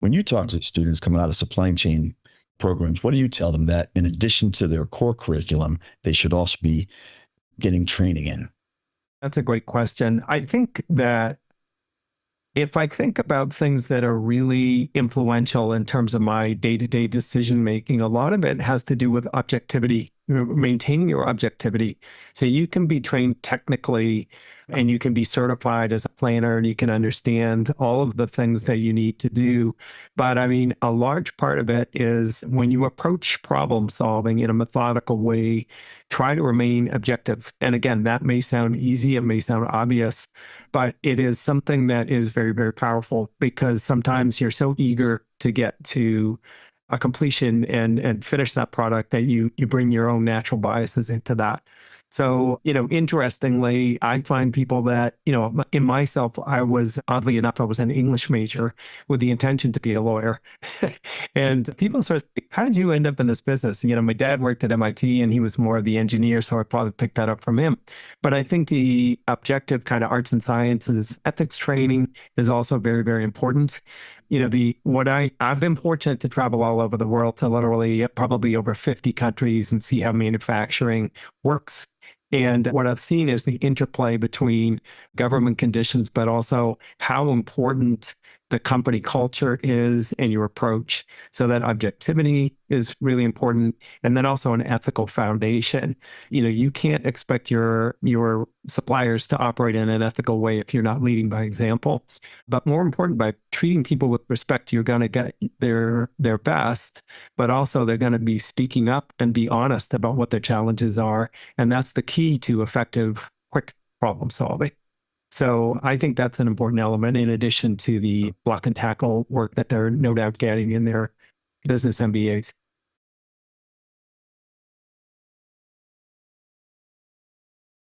When you talk to students coming out of supply chain programs, what do you tell them that in addition to their core curriculum, they should also be getting training in? That's a great question. I think that if I think about things that are really influential in terms of my day-to-day decision making, a lot of it has to do with objectivity, maintaining your objectivity. So you can be trained technically and you can be certified as a planner and you can understand all of the things that you need to do. But I mean, a large part of it is when you approach problem solving in a methodical way, try to remain objective. And again, that may sound easy, it may sound obvious, but it is something that is very, very powerful because sometimes you're so eager to get to a completion and finish that product that you bring your own natural biases into that. So, interestingly, I find people that, in myself, I was oddly enough, I was an English major with the intention to be a lawyer. And people sort of say, how did you end up in this business? My dad worked at MIT and he was more of the engineer, so I probably picked that up from him. But I think the objective kind of arts and sciences ethics training is also very, very important. I've been fortunate to travel all over the world to literally probably over 50 countries and see how manufacturing works. And what I've seen is the interplay between government conditions, but also how important the company culture is and your approach. So that objectivity is really important. And then also an ethical foundation. You can't expect your suppliers to operate in an ethical way if you're not leading by example. But more important, by treating people with respect, you're going to get their best, but also they're going to be speaking up and be honest about what their challenges are. And that's the key to effective, quick problem solving. So I think that's an important element in addition to the block and tackle work that they're no doubt getting in their business MBAs.